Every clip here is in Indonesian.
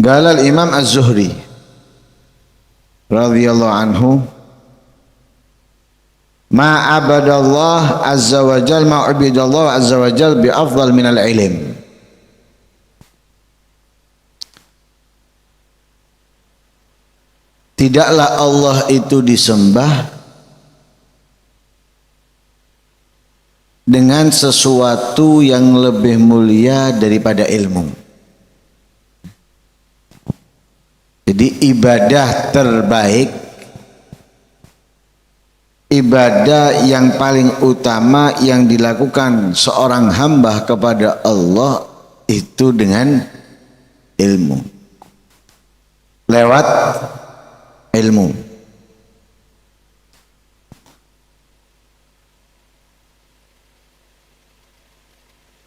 Qala al-Imam Az-Zuhri radhiyallahu anhu, ma abadallah azza wa jal ma ubidallah azza wa jal bi afdal minal ilm. Tidaklah Allah itu disembah dengan sesuatu yang lebih mulia daripada ilmu. Jadi ibadah terbaik, ibadah yang paling utama yang dilakukan seorang hamba kepada Allah itu dengan ilmu, lewat ilmu.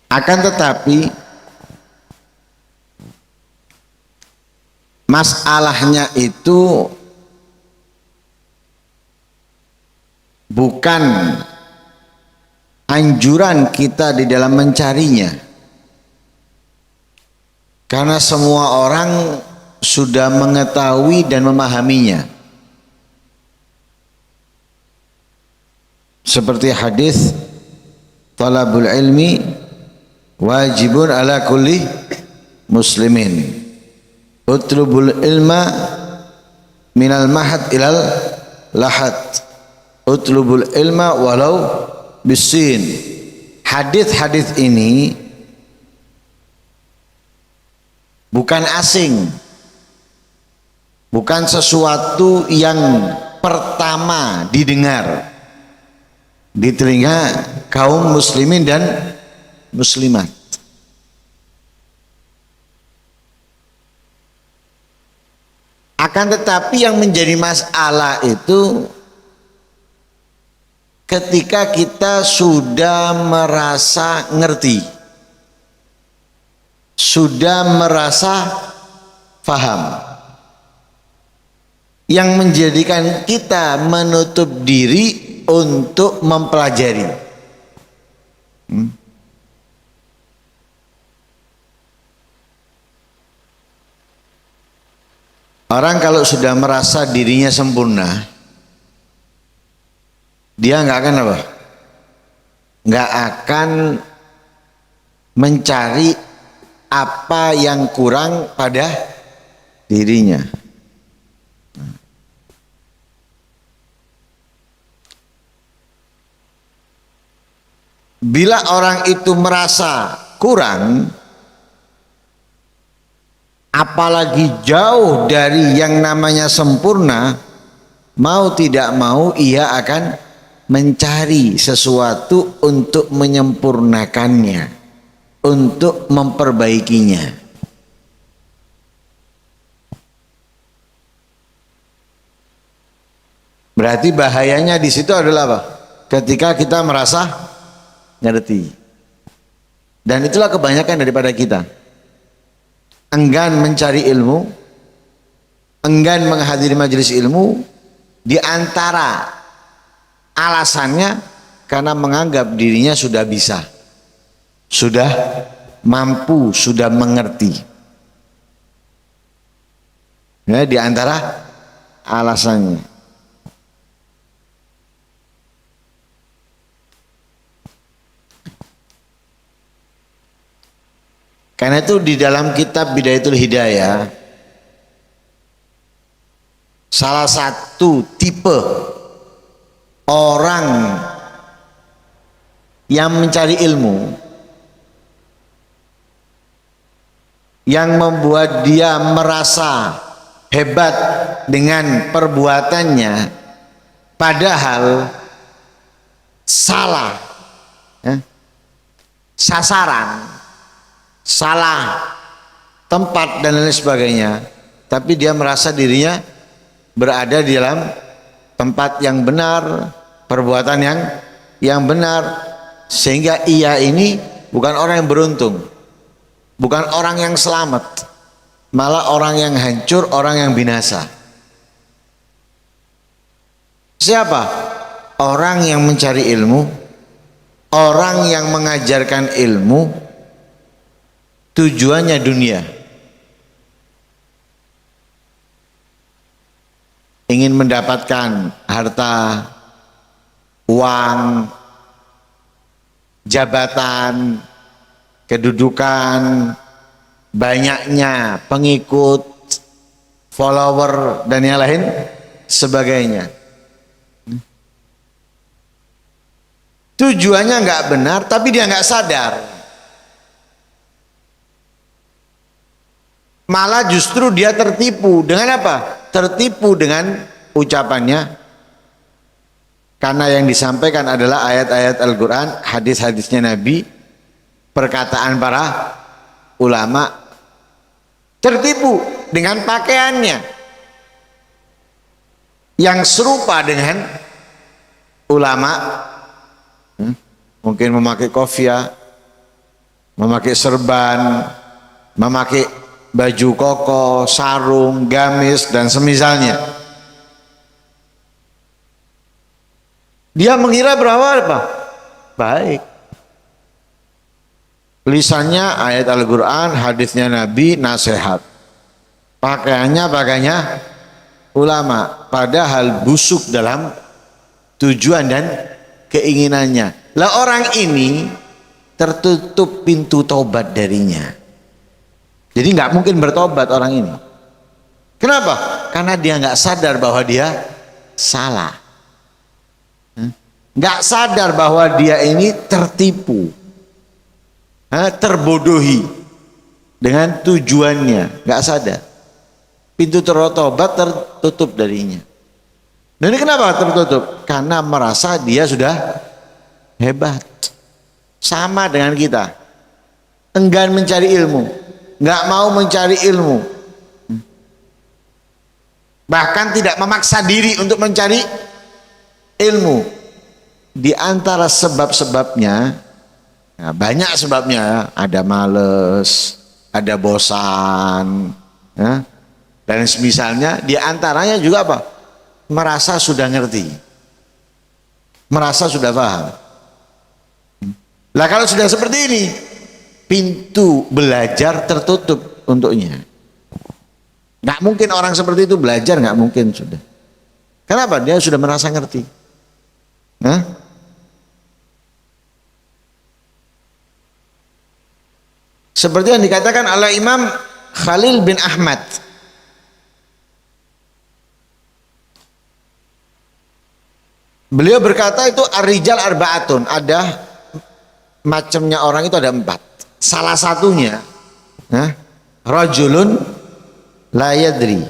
Akan tetapi masalahnya itu bukan anjuran kita di dalam mencarinya, karena semua orang sudah mengetahui dan memahaminya. Seperti hadis talabul ilmi wajibun ala kulli muslimin, utlubul ilma minal mahad ilal lahad, utlubul ilma walau bisin. Hadis-hadis ini bukan asing, bukan sesuatu yang pertama didengar di telinga kaum muslimin dan muslimat. Akan tetapi yang menjadi masalah itu ketika kita sudah merasa ngerti, sudah merasa faham, yang menjadikan kita menutup diri untuk mempelajari. Orang kalau sudah merasa dirinya sempurna, dia nggak akan apa? Nggak akan mencari apa yang kurang pada dirinya. Bila orang itu merasa kurang, apalagi jauh dari yang namanya sempurna, mau tidak mau ia akan mencari sesuatu untuk menyempurnakannya, untuk memperbaikinya. Berarti bahayanya di situ adalah apa? Ketika kita merasa ngerti. Dan itulah kebanyakan daripada kita. Enggan mencari ilmu, enggan menghadiri majelis ilmu, di antara alasannya karena menganggap dirinya sudah bisa, sudah mampu, sudah mengerti. Ya, di antara alasannya. Karena itu di dalam kitab Bidayatul Hidayah, salah satu tipe orang yang mencari ilmu yang membuat dia merasa hebat dengan perbuatannya, padahal salah sasaran, salah tempat dan lain sebagainya, tapi dia merasa dirinya berada di dalam tempat yang benar, perbuatan yang benar, sehingga ia ini bukan orang yang beruntung, bukan orang yang selamat, malah orang yang hancur, orang yang binasa. Siapa? Orang yang mencari ilmu, orang yang mengajarkan ilmu, tujuannya dunia, ingin mendapatkan harta, uang, jabatan, kedudukan, banyaknya pengikut, follower, dan yang lain sebagainya. Tujuannya nggak benar, tapi dia nggak sadar. Malah justru dia tertipu. Dengan apa? Tertipu dengan ucapannya. Karena yang disampaikan adalah ayat-ayat Al-Quran, hadis-hadisnya Nabi, perkataan para ulama. Tertipu dengan pakaiannya yang serupa dengan ulama. Mungkin memakai kopiah, memakai serban, memakai baju koko, sarung, gamis, dan semisalnya. Dia mengira berapa apa? Baik. Lisannya ayat Al-Quran, hadisnya Nabi, nasihat. Pakaiannya ulama. Padahal busuk dalam tujuan dan keinginannya. Lah orang ini tertutup pintu taubat darinya. Jadi nggak mungkin bertobat orang ini. Kenapa? Karena dia nggak sadar bahwa dia salah. Nggak sadar bahwa dia ini tertipu, terbodohi dengan tujuannya. Nggak sadar. Pintu tertobat tertutup darinya. Dan ini kenapa tertutup? Karena merasa dia sudah hebat. Sama dengan kita. Enggan mencari ilmu. Nggak mau mencari ilmu, bahkan tidak memaksa diri untuk mencari ilmu. Di antara sebab-sebabnya, nah banyak sebabnya, ada males, ada bosan, dan semisalnya. Di antaranya juga apa? Merasa sudah ngerti, merasa sudah paham. Lah kalau sudah seperti ini, pintu belajar tertutup untuknya. Nggak mungkin orang seperti itu belajar, nggak mungkin sudah. Kenapa? Dia sudah merasa ngerti. Seperti yang dikatakan oleh Imam Khalil bin Ahmad. Beliau berkata itu ar-rijal arba'atun, ada macamnya orang itu ada 4. Salah satunya rajulun la yadri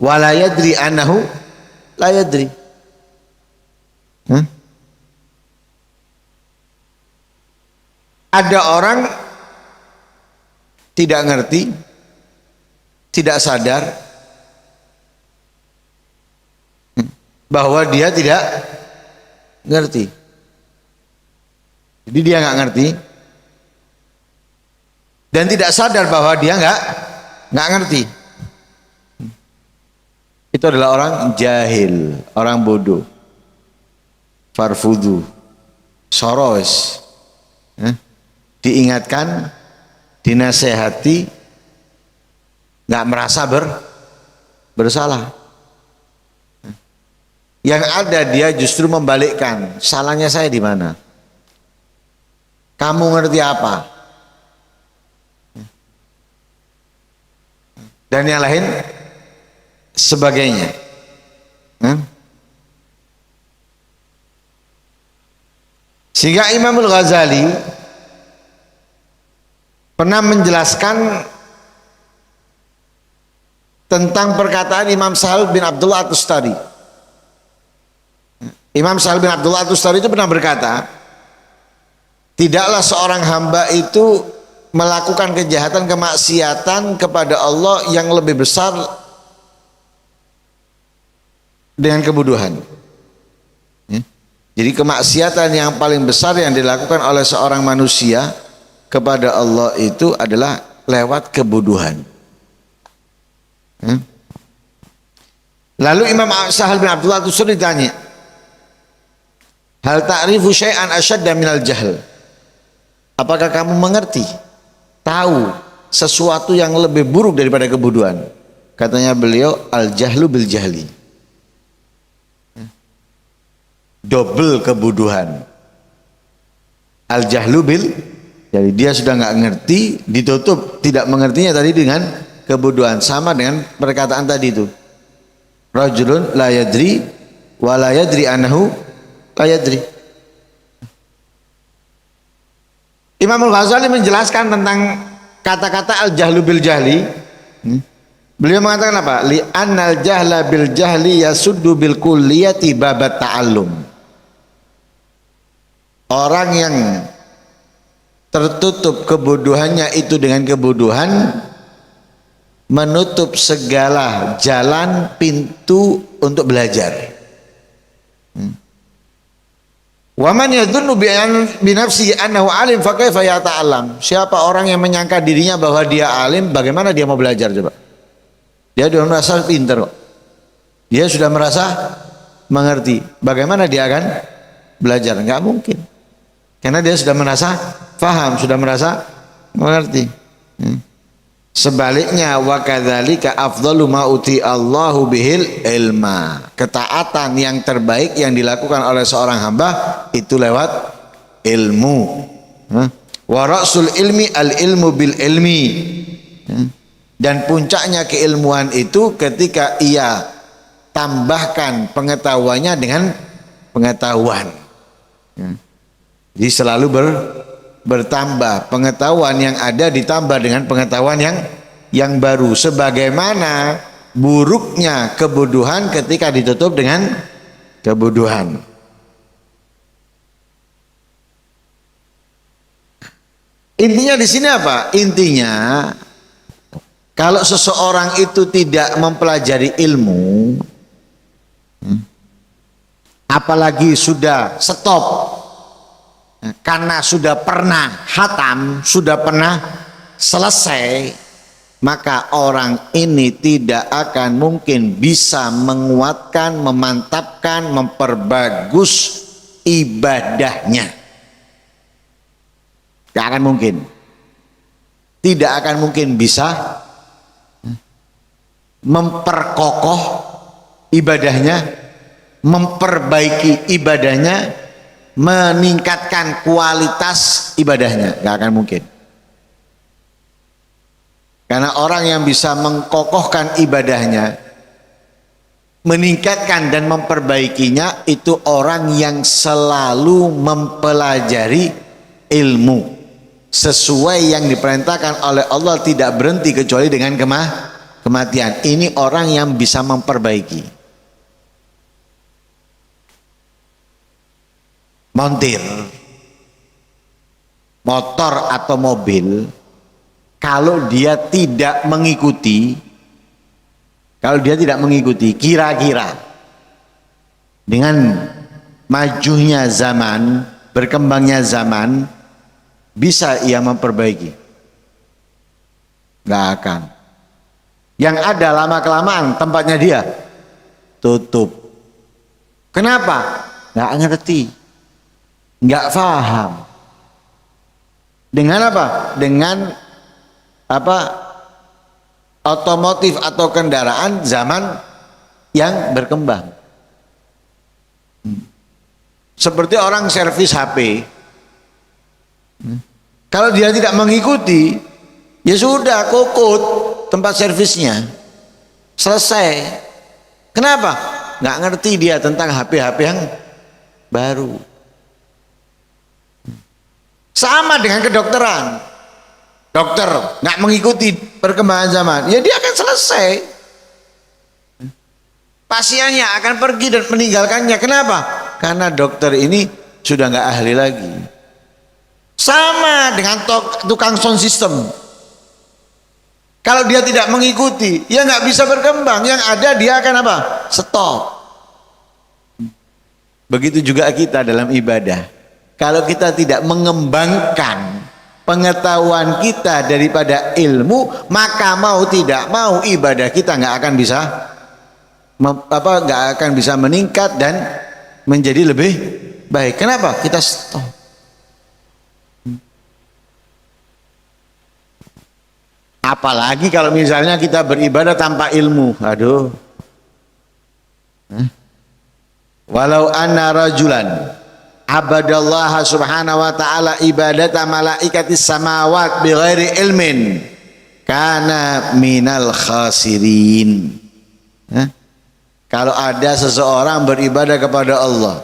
wa la yadri annahu la yadri. Ada orang tidak ngerti, tidak sadar bahwa dia tidak ngerti. Jadi dia nggak ngerti dan tidak sadar bahwa dia nggak ngerti. Itu adalah orang jahil, orang bodoh. Farfudu, soros, diingatkan, dinasehati, nggak merasa bersalah. Yang ada dia justru membalikkan, salahnya saya di mana? Kamu ngerti apa? Dan yang lain sebagainya. Sehingga Imam Al-Ghazali pernah menjelaskan tentang perkataan Imam Sahal bin Abdullah At-Tustari. Imam Sahal bin Abdullah At-Tustari itu pernah berkata, tidaklah seorang hamba itu melakukan kejahatan, kemaksiatan kepada Allah yang lebih besar dengan kebodohan. Jadi kemaksiatan yang paling besar yang dilakukan oleh seorang manusia kepada Allah itu adalah lewat kebodohan. Lalu Imam Sahal bin Abdullah At-Tustari ditanya, hal ta'rifu syai'an asyadda minal jahl? Apakah kamu mengerti, tahu sesuatu yang lebih buruk daripada kebodohan? Katanya beliau al-jahlu bil jahli. Double kebodohan. Al-jahlu bil, jadi dia sudah nggak ngerti, ditutup tidak mengertinya tadi dengan kebodohan. Sama dengan perkataan tadi itu. Rajulun la yadri wa la yadri annahu la yadri. Imam Al-Ghazali menjelaskan tentang kata-kata al-jahlu bil jahli. Beliau mengatakan apa? Li annal jahla bil jahli yasuddu bil kulliyati babat ta'allum. Orang yang tertutup kebodohannya itu dengan kebodohan menutup segala jalan pintu untuk belajar. Wa man yadhunnu bi nafsihi annahu alim fa kaifa yata'allam. Siapa orang yang menyangka dirinya bahwa dia alim, bagaimana dia mau belajar coba? Dia sudah merasa pintar kok. Dia sudah merasa mengerti. Bagaimana dia akan belajar? Enggak mungkin. Karena dia sudah merasa paham, sudah merasa mengerti. Sebaliknya wa kadzalika afdalu ma uti Allahu bihil ilma. Ketaatan yang terbaik yang dilakukan oleh seorang hamba itu lewat ilmu. Wa ra'sul ilmi al ilmu bil ilmi. Dan puncaknya keilmuan itu ketika ia tambahkan pengetahuannya dengan pengetahuan. Jadi selalu bertambah pengetahuan yang ada ditambah dengan pengetahuan yang baru. Sebagaimana buruknya kebodohan ketika ditutup dengan kebodohan. Intinya di sini apa? Intinya kalau seseorang itu tidak mempelajari ilmu, apalagi sudah stop, karena sudah pernah khatam, sudah pernah selesai, maka orang ini tidak akan mungkin bisa menguatkan, memantapkan, memperbagus ibadahnya. Tidak akan mungkin. Tidak akan mungkin bisa memperkokoh ibadahnya, memperbaiki ibadahnya, meningkatkan kualitas ibadahnya. Gak akan mungkin. Karena orang yang bisa mengkokohkan ibadahnya, meningkatkan dan memperbaikinya, itu orang yang selalu mempelajari ilmu sesuai yang diperintahkan oleh Allah, tidak berhenti kecuali dengan kematian. Ini orang yang bisa memperbaiki. Montir motor atau mobil, kalau dia tidak mengikuti, kira-kira dengan majunya zaman, berkembangnya zaman, bisa ia memperbaiki? Gak akan. Yang ada lama-kelamaan tempatnya dia tutup. Kenapa? Gak ngerti, gak paham. Dengan apa? Dengan apa? Otomotif atau kendaraan zaman yang berkembang. Seperti orang servis HP. Kalau dia tidak mengikuti, ya sudah, kokot tempat servisnya, selesai. Kenapa? Nggak ngerti dia tentang HP-HP yang baru. Sama dengan kedokteran. Dokter nggak mengikuti perkembangan zaman, ya dia akan selesai. Pasiennya akan pergi dan meninggalkannya. Kenapa? Karena dokter ini sudah nggak ahli lagi. Sama dengan tukang sound system. Kalau dia tidak mengikuti, ya nggak bisa berkembang. Yang ada dia akan apa? Stop. Begitu juga kita dalam ibadah. Kalau kita tidak mengembangkan pengetahuan kita daripada ilmu, maka mau tidak mau ibadah kita nggak akan bisa meningkat dan menjadi lebih baik. Kenapa? Kita stop. Apalagi kalau misalnya kita beribadah tanpa ilmu. Aduh. Walau anna rajulan abadallaha subhanahu wa ta'ala ibadata malaikatis samawat bighairi ilmin kana minal khasirin. Kalau ada seseorang beribadah kepada Allah,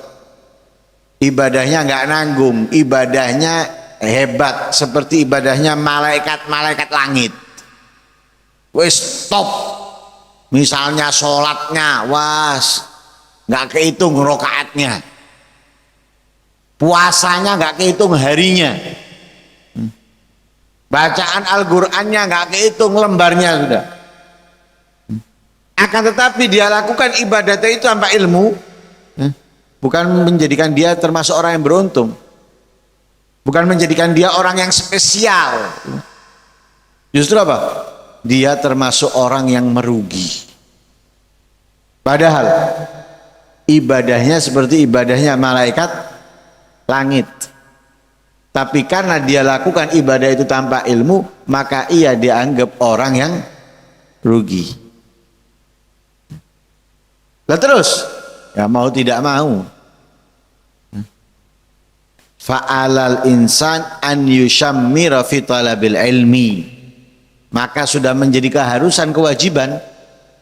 ibadahnya nggak nanggung, ibadahnya hebat seperti ibadahnya malaikat-malaikat langit. Wes stop. Misalnya sholatnya, was nggak kehitung rokaatnya, puasanya nggak kehitung harinya, bacaan Al-Qur'annya nggak kehitung lembarnya sudah. Akan tetapi dia lakukan ibadatnya itu tanpa ilmu, bukan menjadikan dia termasuk orang yang beruntung, bukan menjadikan dia orang yang spesial. Justru apa? Dia termasuk orang yang merugi. Padahal ibadahnya seperti ibadahnya malaikat langit. Tapi karena dia lakukan ibadah itu tanpa ilmu, maka ia dianggap orang yang rugi. Lah terus, ya mau tidak mau, fa'alal insan an yushammira fi talabil ilmi. Maka sudah menjadi keharusan, kewajiban,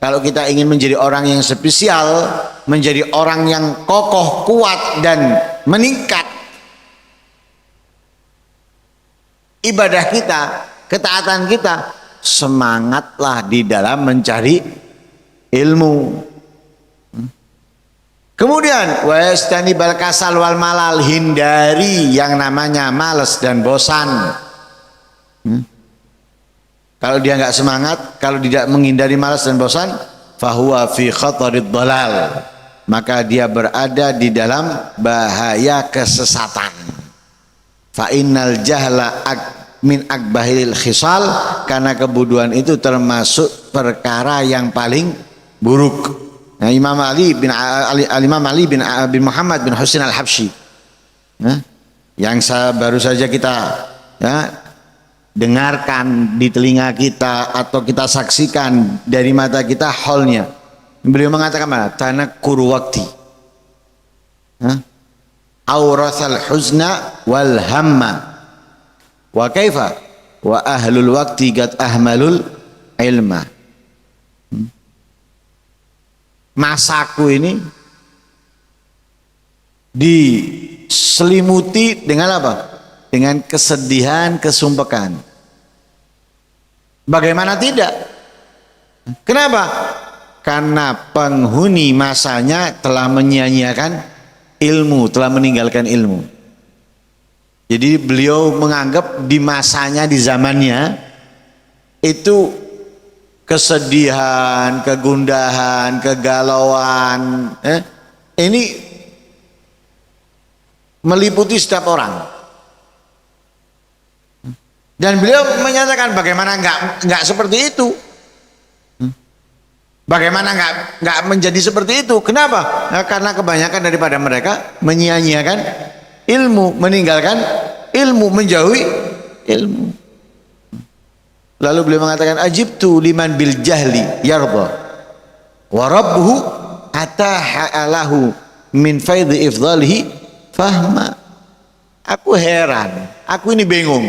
kalau kita ingin menjadi orang yang spesial, menjadi orang yang kokoh, kuat dan meningkat, ibadah kita, ketaatan kita, semangatlah di dalam mencari ilmu. Kemudian wastanibal kasal wal malal, hindari yang namanya malas dan bosan. Kalau dia nggak semangat, kalau tidak menghindari malas dan bosan, fahuwa fi khatarid dhalal, maka dia berada di dalam bahaya kesesatan. Fa innal jahla min akbahil khisal, karena kebodohan itu termasuk perkara yang paling buruk. Nah, Imam Ali bin Muhammad bin Husain al-Habsyi, yang baru saja kita dengarkan di telinga kita atau kita saksikan dari mata kita haulnya. Beliau mengatakan mana? Tanakkuru waqti aurathal huzna wal hamma wa kaifa wa ahlul waqti qad ahmalul ilma. Masaku ini diselimuti dengan apa? Dengan kesedihan, kesumpekan. Bagaimana tidak? Kenapa? Karena penghuni masanya telah menyia-nyiakan ilmu, telah meninggalkan ilmu. Jadi beliau menganggap di masanya, di zamannya itu kesedihan, kegundahan, kegalauan, ini meliputi setiap orang. Dan beliau menyatakan bagaimana nggak seperti itu, bagaimana nggak menjadi seperti itu. Kenapa? Nah, karena kebanyakan daripada mereka menyia-nyiakan ilmu, meninggalkan ilmu, menjauhi ilmu. Lalu beliau mengatakan, ajibtu liman bil jahli yarda wa rabbuhu ataha'alahu min faidhi ifdalihi fahma. Aku heran, aku ini bingung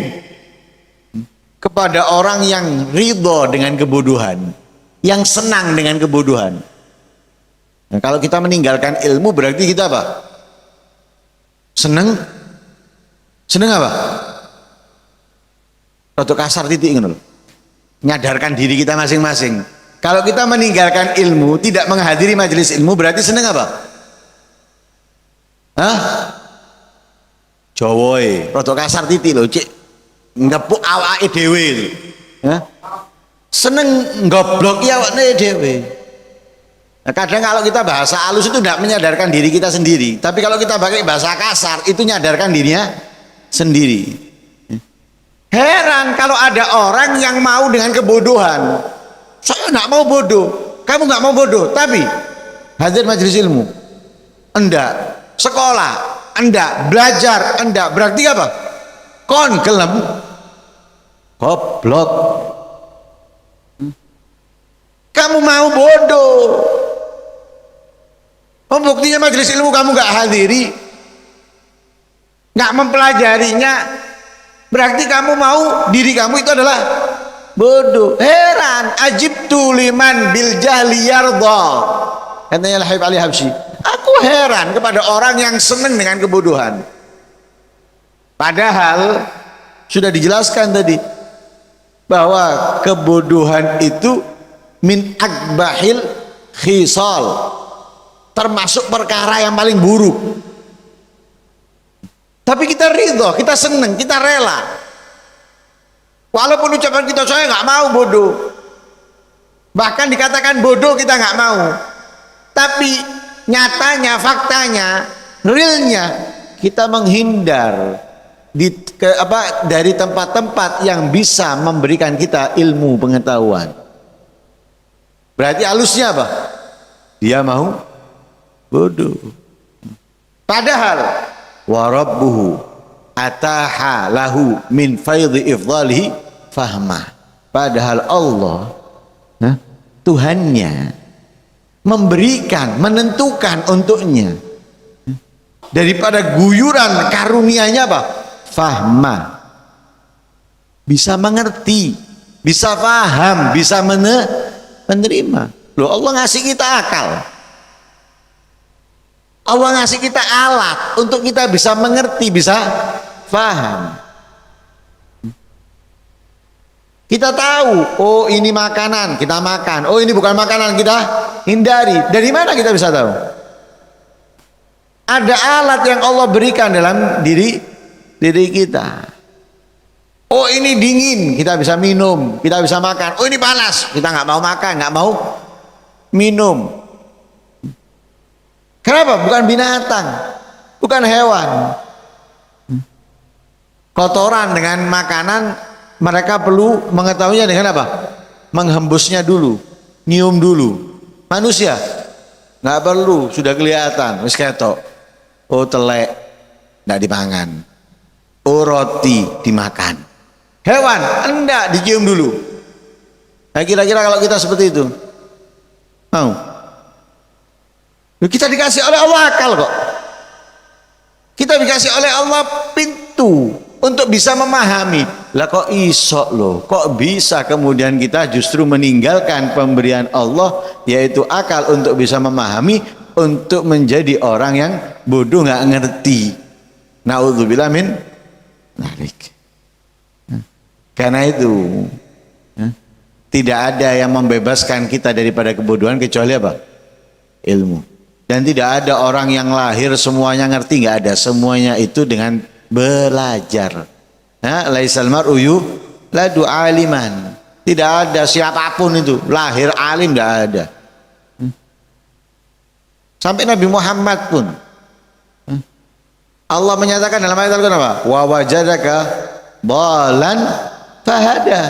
kepada orang yang ridho dengan kebodohan, yang senang dengan kebodohan. Nah, kalau kita meninggalkan ilmu berarti kita apa? Senang? Senang apa? Rotok kasar titik ngono. Nyadarkan diri kita masing-masing. Kalau kita meninggalkan ilmu, tidak menghadiri majelis ilmu, berarti senang apa? Hah? Jowoy, rotok kasar titik loh, cik. Ngepuk awake dhewe. Seneng ngoblok ya awake dhewe. Nah, kadang kalau kita bahasa halus itu tidak menyadarkan diri kita sendiri, tapi kalau kita pakai bahasa kasar itu nyadarkan dirinya sendiri. Heran kalau ada orang yang mau dengan kebodohan. Saya nggak mau bodoh, kamu nggak mau bodoh, tapi hadir majelis ilmu enggak, sekolah enggak, belajar enggak, berarti apa? Kon gelem goblok. Kamu mau bodoh. Buktinya majelis ilmu kamu nggak hadiri, nggak mempelajarinya, berarti kamu mau diri kamu itu adalah bodoh. Heran, ajibtu liman bil jahli yardha. Katanya Al-Habib Ali Habsyi, aku heran kepada orang yang senang dengan kebodohan. Padahal sudah dijelaskan tadi bahwa kebodohan itu min akbahil khisal, termasuk perkara yang paling buruk. Tapi kita ridho, kita senang, kita rela. Walaupun ucapan kita saya nggak mau bodoh, bahkan dikatakan bodoh kita nggak mau. Tapi nyatanya, faktanya, realnya kita menghindar dari tempat-tempat yang bisa memberikan kita ilmu pengetahuan. Berarti halusnya apa? Dia mau bodoh. Padahal warabbuhu ataha lahu min faidhi ifdalihi fahmah. Padahal Allah, Tuhannya memberikan, menentukan untuknya daripada guyuran karunia-Nya apa? Fahmah. Bisa mengerti, bisa paham, bisa menerima. Loh, Allah ngasih kita akal. Allah ngasih kita alat untuk kita bisa mengerti, bisa paham. Kita tahu, oh ini makanan, kita makan. Oh ini bukan makanan, kita hindari. Dari mana kita bisa tahu? Ada alat yang Allah berikan dalam diri kita. Oh ini dingin, kita bisa minum, kita bisa makan. Oh ini panas, kita nggak mau makan, nggak mau minum. Kenapa? Bukan binatang, bukan hewan. Kotoran dengan makanan mereka perlu mengetahuinya dengan apa? Menghembusnya dulu, nyium dulu. Manusia nggak perlu, sudah kelihatan, wis ketok. Oh telek, nggak dipangan. Oh roti dimakan. Hewan enggak, dicium dulu. Nah kira-kira kalau kita seperti itu, mau? Kita dikasih oleh Allah akal kok. Kita dikasih oleh Allah pintu untuk bisa memahami. Lah kok iso loh, kok bisa kemudian kita justru meninggalkan pemberian Allah, yaitu akal untuk bisa memahami, untuk menjadi orang yang bodoh nggak ngerti. Naudzubillah min dzalik. Karena itu tidak ada yang membebaskan kita daripada kebodohan kecuali apa? Ilmu. Dan tidak ada orang yang lahir semuanya ngerti, nggak ada. Semuanya itu dengan belajar. Laisal mar'u yuladu aliman. Tidak ada siapapun itu lahir alim, nggak ada. Sampai Nabi Muhammad pun Allah menyatakan dalam ayat Al-Quran apa? Wa wajadaka dhalan fahada.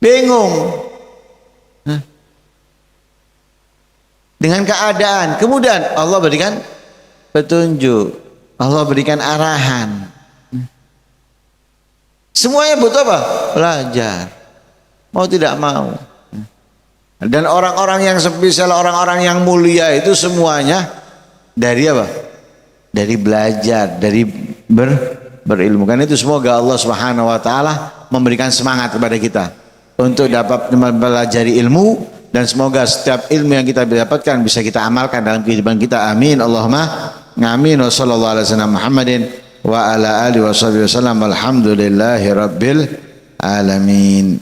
Bingung dengan keadaan, kemudian Allah berikan petunjuk, Allah berikan arahan. Semuanya butuh apa? Belajar, mau tidak mau. Dan orang-orang yang spesial, orang-orang yang mulia itu semuanya dari apa? Dari belajar, dari berilmu. Kan itu semoga Allah Subhanahu wa taala memberikan semangat kepada kita untuk dapat mempelajari ilmu, dan semoga setiap ilmu yang kita dapatkan bisa kita amalkan dalam kehidupan kita. Amin Allahumma amin. Wa sallallahu alaihi wasallam Muhammadin wa ala alihi wasallam. Alhamdulillahi rabbil alamin.